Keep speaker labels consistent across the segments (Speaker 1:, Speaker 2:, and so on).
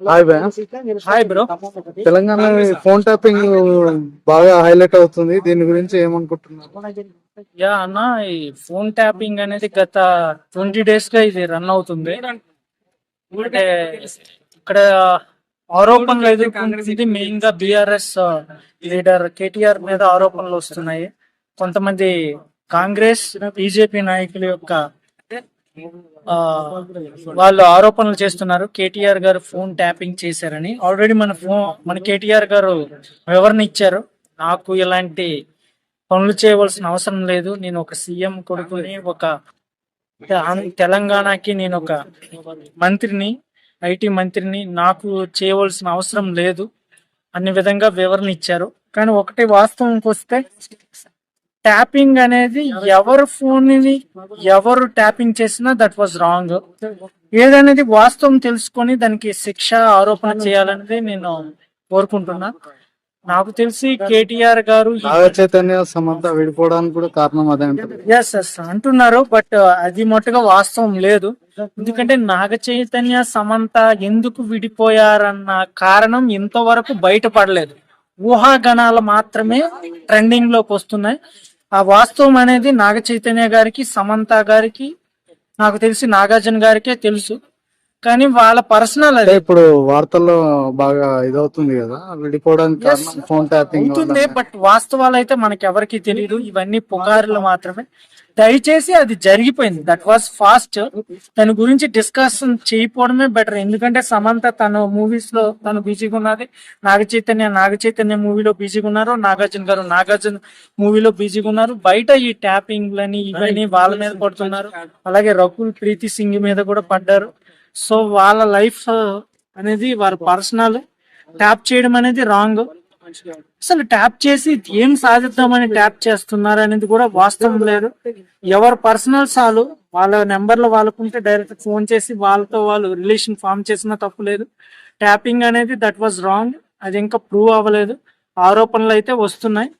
Speaker 1: Hi భయ.
Speaker 2: Hi bro.
Speaker 1: Telangana phone tapping బాగా highlight అవుతుంది. దీని గురించి ఏమనుకుంటున్నారు?
Speaker 2: యా అన్న, ఈ ఫోన్ ట్యాపింగ్ అనేది గత 20 days గా ఇది రన్ అవుతుంది. అంటే ఇక్కడ ఆరోపణలు ఎదుర్కొంటుంది మెయిన్ గా బీఆర్ఎస్ లీడర్ కేటీఆర్ మీద ఆరోపణలు వస్తున్నాయి. కొంతమంది కాంగ్రెస్ బీజేపీ నాయకుల యొక్క ఆ వాళ్ళు ఆరోపణలు చేస్తున్నారు. కేటీఆర్ గారు ఫోన్ ట్యాపింగ్ చేశారని. ఆల్రెడీ మన కేటీఆర్ గారు వివరణ ఇచ్చారు. నాకు ఇలాంటి పనులు చేయవలసిన అవసరం లేదు, నేను ఒక సీఎం కొడుకుని, ఒక తెలంగాణకి నేను ఒక మంత్రిని, ఐటీ మంత్రిని, నాకు చేయవలసిన అవసరం లేదు అనే విధంగా వివరణ ఇచ్చారు. కానీ ఒకటి వాస్తవంకి వస్తే, ట్యాపింగ్ అనేది ఎవరు ఫోన్ ని ఎవరు ట్యాపింగ్ చేసినా దట్ వాజ్ రాంగ్. ఏదనేది వాస్తవం తెలుసుకొని దానికి శిక్ష ఆరోపణ చేయాలనేది నేను కోరుకుంటున్నా. నాకు తెలిసి కేటీఆర్ గారు
Speaker 1: నాగ చైతన్య సమంత విడిపోవడానికి కూడా కారణం అదే
Speaker 2: ఎస్ అంటున్నారు, బట్ అది మట్టుగా వాస్తవం లేదు. ఎందుకంటే నాగ చైతన్య సమంత ఎందుకు విడిపోయారన్న కారణం ఇంతవరకు బయటపడలేదు. ఊహాగణాలు మాత్రమే ట్రెండింగ్ లోకి వస్తున్నాయి. ఆ వాస్తవం అనేది నాగ చైతన్య గారికి, సమంత గారికి, నాకు తెలిసి నాగార్జున గారికే తెలుసు. కానీ వాళ్ళ పర్సనల్
Speaker 1: అంటే ఇప్పుడు వార్తల్లో బాగా ఇదవుతుంది కదా, విడిపోవడానికి కారణం ఫోన్ ట్యాపింగ్
Speaker 2: అవుతుంది. బట్ వాస్తవాలు అయితే మనకి ఎవరికి తెలియదు, ఇవన్నీ పుకార్లు మాత్రమే. దయచేసి అది జరిగిపోయింది, దట్ వాస్ ఫాస్ట్. దాని గురించి డిస్కషన్ చేయకపోవడమే బెటర్. ఎందుకంటే సమంత తన మూవీస్ లో తను బిజీగా ఉన్నది, నాగ చైతన్య మూవీలో బిజీగా ఉన్నారు, నాగార్జున మూవీలో బిజీగా ఉన్నారు. బయట ఈ ట్యాపింగ్లని ఇవన్నీ వాళ్ళ మీద పడుతున్నారు. అలాగే రకుల్ ప్రీతి సింగ్ మీద కూడా పడ్డారు. సో వాళ్ళ లైఫ్ అనేది వారి పర్సనల్. ట్యాప్ చేయడం అనేది రాంగ్. అసలు ట్యాప్ చేసి ఏం సాధిద్దామని ట్యాప్ చేస్తున్నారు అనేది కూడా వాస్తవం లేదు. ఎవరు పర్సనల్స్ వాళ్ళ నెంబర్లు వాళ్ళకుంటే డైరెక్ట్ ఫోన్ చేసి వాళ్ళతో వాళ్ళు రిలేషన్ ఫామ్ చేసినా తప్పు లేదు. ట్యాపింగ్ అనేది దట్ వాజ్ రాంగ్. అది ఇంకా ప్రూవ్ అవ్వలేదు. ఆరోపణలు అయితే వస్తున్నాయి.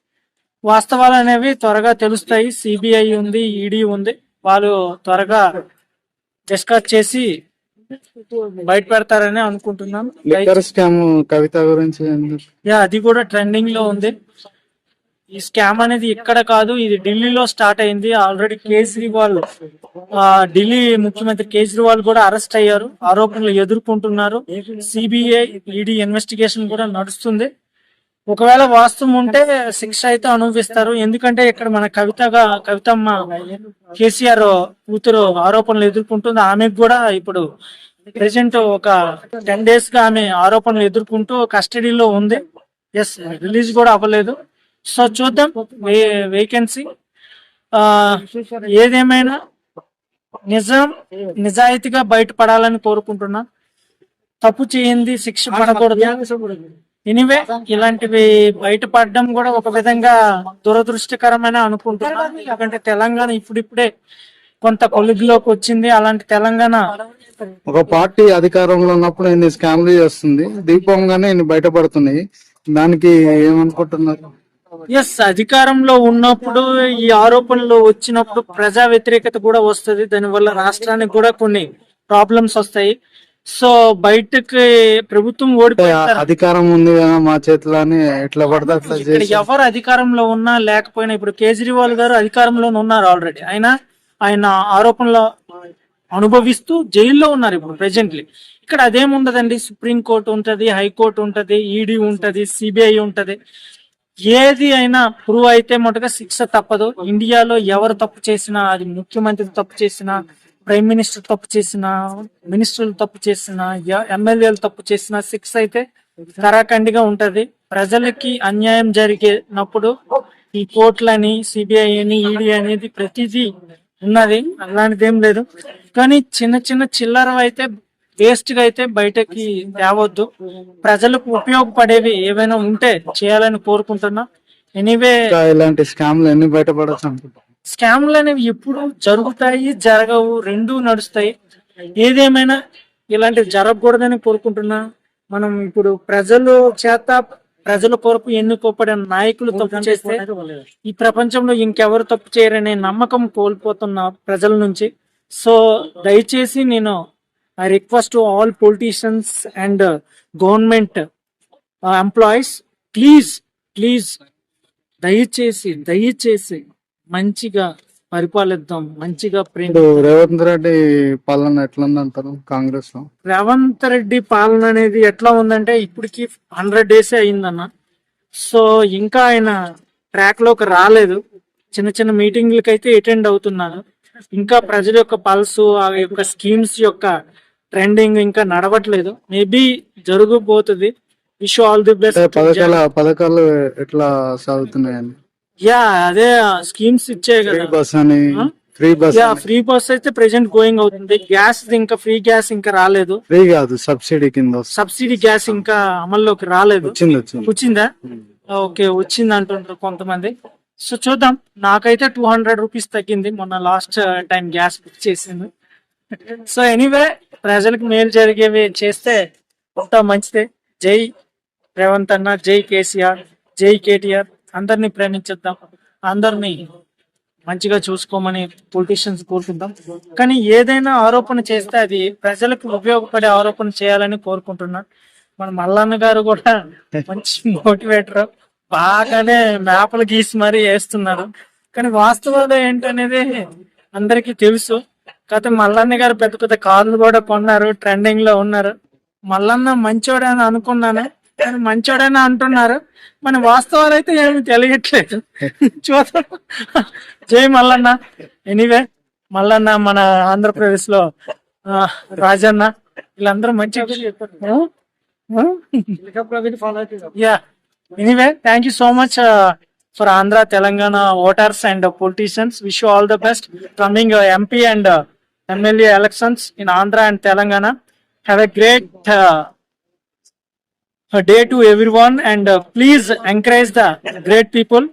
Speaker 2: వాస్తవాలు అనేవి త్వరగా తెలుస్తాయి. సిబిఐ ఉంది, ఈడీ ఉంది, వాళ్ళు త్వరగా డిస్కస్ చేసి బయట పెడతారని అనుకుంటున్నాం.
Speaker 1: కవిత గురించి
Speaker 2: అది కూడా ట్రెండింగ్ లో ఉంది. ఈ స్కామ్ అనేది ఇక్కడ కాదు, ఇది ఢిల్లీలో స్టార్ట్ అయింది. ఆల్రెడీ ఢిల్లీ ముఖ్యమంత్రి కేజ్రీవాల్ కూడా అరెస్ట్ అయ్యారు, ఆరోపణలు ఎదుర్కొంటున్నారు. సిబిఐ ఈడీ ఇన్వెస్టిగేషన్ కూడా నడుస్తుంది. ఒకవేళ వాస్తవం ఉంటే శిక్ష అయితే అనుభవిస్తారు. ఎందుకంటే ఇక్కడ మన కవితమ్మ కేసీఆర్ కూతురు ఆరోపణలు ఎదుర్కొంటుంది. ఆమెకు కూడా ఇప్పుడు ప్రెసెంట్ ఒక 10 days గా ఆమె ఆరోపణలు ఎదుర్కొంటూ కస్టడీలో ఉంది. ఎస్, రిలీజ్ కూడా అవ్వలేదు. సో చూద్దాం, వేకెన్సీ. ఏదేమైనా నిజాయితీగా బయటపడాలని కోరుకుంటున్నా. తప్పు చేయింది శిక్ష పడకూడదు. ఎనీవే, ఇలాంటివి బయటపడడం కూడా ఒక విధంగా దురదృష్టకరమైన అనుకుంటున్నా. ఎందుకంటే తెలంగాణ ఇప్పుడిప్పుడే కొంత కొలిగిలోకి వచ్చింది. అలాంటి తెలంగాణ
Speaker 1: ఒక పార్టీ అధికారంలో ఉన్నప్పుడు ఎన్ని స్కామ్లు చేస్తుంది, దీపంగానే ఇన్ని బయటపడుతున్నాయి. దానికి ఏమనుకుంటున్నారు?
Speaker 2: ఎస్, అధికారంలో ఉన్నప్పుడు ఈ ఆరోపణలు వచ్చినప్పుడు ప్రజా వ్యతిరేకత కూడా వస్తుంది. దానివల్ల రాష్ట్రానికి కూడా కొన్ని ప్రాబ్లమ్స్ వస్తాయి. సో బయటకి ప్రభుత్వం ఓడిపోయి
Speaker 1: అధికారం ఉంది కదా మా చేతిలో అని ఎట్లా పడతా అట్లా
Speaker 2: ఎవరు అధికారంలో ఉన్నా లేకపోయినా, ఇప్పుడు కేజ్రీవాల్ గారు అధికారంలో ఉన్నారు ఆల్రెడీ. ఆయన ఆరోపణలు అనుభవిస్తూ జైల్లో ఉన్నారు ఇప్పుడు ప్రెజెంట్లీ. ఇక్కడ అదేముండదండి, సుప్రీంకోర్టు ఉంటది, హైకోర్టు ఉంటది, ఈడీ ఉంటది, సిబిఐ ఉంటది. ఏది అయినా ప్రూవ్ అయితే మటుగా శిక్ష తప్పదు. ఇండియాలో ఎవరు తప్పు చేసినా, అది ముఖ్యమంత్రి తప్పు చేసినా, ప్రైమ్ మినిస్టర్ తప్పు చేసినా, మినిస్టర్లు తప్పు చేసినా, ఎమ్మెల్యేలు తప్పు చేసినా శిక్ష అయితే కరాఖండిగా ఉంటది. ప్రజలకి అన్యాయం జరిగినప్పుడు ఈ కోర్టులని, సిబిఐ అని, ఈడీ అనేది ప్రతిదీ ఉన్నది, అలాంటిది ఏం లేదు. కానీ చిన్న చిల్లర అయితే, వేస్ట్ గా అయితే బయటకి తేవద్దు. ప్రజలకు ఉపయోగపడేవి ఏవైనా ఉంటే చేయాలని కోరుకుంటున్నా. ఎనీవే,
Speaker 1: ఇలాంటి స్కామ్లు ఎన్ని బయటపడచ్చు అనుకుంటా.
Speaker 2: స్కామ్లు అనేవి ఎప్పుడు జరుగుతాయి, జరగవు, రెండూ నడుస్తాయి. ఏదేమైనా ఇలాంటివి జరగకూడదని కోరుకుంటున్నా. మనం ఇప్పుడు ప్రజల కొరకు ఎన్నుకోబడిన నాయకులు తప్పు చేస్తే ఈ ప్రపంచంలో ఇంకెవరు తప్పు చేయరనే నమ్మకం కోల్పోతున్న ప్రజల నుంచి. సో దయచేసి నేను I request to all politicians and government employees, please దయచేసి మంచిగా పరిపాలిద్దాం, మంచిగా
Speaker 1: ఇప్పుడు రేవంత్ రెడ్డి పాలన ఎట్లుంది అంటారు కాంగ్రెస్ లో?
Speaker 2: రేవంత్ రెడ్డి పాలన అనేది ఎట్లా ఉందంటే ఇప్పటికి 100 days అయిందన్న. సో ఇంకా ఆయన ట్రాక్ లోకి రాలేదు. చిన్న చిన్న మీటింగ్లకి అయితే అటెండ్ అవుతున్నాను. ఇంకా ప్రజల యొక్క పల్సు, ఆ యొక్క స్కీమ్స్ యొక్క ట్రెండింగ్ ఇంకా నడవట్లేదు. మేబీ జరగబోతుంది. Wish all the best.
Speaker 1: పథకాలు ఎట్లా సాగుతున్నాయండి?
Speaker 2: యా, అదే స్కీమ్స్ ఇచ్చే
Speaker 1: ఫ్రీ
Speaker 2: కదా.
Speaker 1: బస్ అని, free bus
Speaker 2: yeah, free bus అయితే ప్రెసెంట్ గోయింగ్ అవుతుంది. గ్యాస్ ఇంకా ఫ్రీ గ్యాస్ ఇంకా రాలేదు.
Speaker 1: ఫ్రీ కాదు, సబ్సిడీ కింద వస్తుంది.
Speaker 2: సబ్సిడీ గ్యాస్ ఇంకా అమల్లోకి రాలేదు.
Speaker 1: వచ్చింది.
Speaker 2: వచ్చిందా? ఓకే, వచ్చింది అంటుంటారు కొంతమంది. సో చూద్దాం. నాకైతే 200 రూపీస్ తగ్గింది మొన్న లాస్ట్ టైం గ్యాస్ బుక్ చేసింది. సో ఎనీవే, ప్రజలకు మేలు జరిగేవి చేస్తే అంతా మంచిదే. జై రేవంత్ అన్న, జై కేసీఆర్, జై కేటీఆర్. అందరినీ ప్రేమించేద్దాం, అందరినీ మంచిగా చూసుకోమని పొలిటీషియన్స్ కోరుకుందాం. కానీ ఏదైనా ఆరోపణ చేస్తే అది ప్రజలకు ఉపయోగపడే ఆరోపణ చేయాలని కోరుకుంటున్నాను. మన మల్లన్న గారు కూడా మంచి మోటివేటర్, బాగానే మ్యాప్లు గీసి మరీ వేస్తున్నారు. కానీ వాస్తవాలు ఏంటనేది అందరికీ తెలుసు. కాకపోతే మల్లన్న గారు పెద్ద పెద్ద కార్లు కూడా కొన్నారు, ట్రెండింగ్ లో ఉన్నారు. మల్లన్న మంచోడని అనుకున్నాను, కానీ మంచోడని అంటున్నారు. మన వాస్తవాలు అయితే ఏమి తెలియట్లేదు. చూద్దాం. జై మల్లన్న. ఎనీవే, మల్లన్న మన ఆంధ్రప్రదేశ్ లో రాజన్న వీళ్ళందరూ మంచి yeah. Anyway, thank you so much for Andhra Telangana voters and politicians. Wish you all the best coming MP and MLA elections in Andhra and Telangana. Have a great day to everyone, and please encourage the great people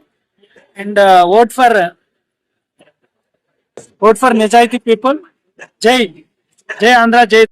Speaker 2: and vote for Nijaiti people. Jai Andhra, Jai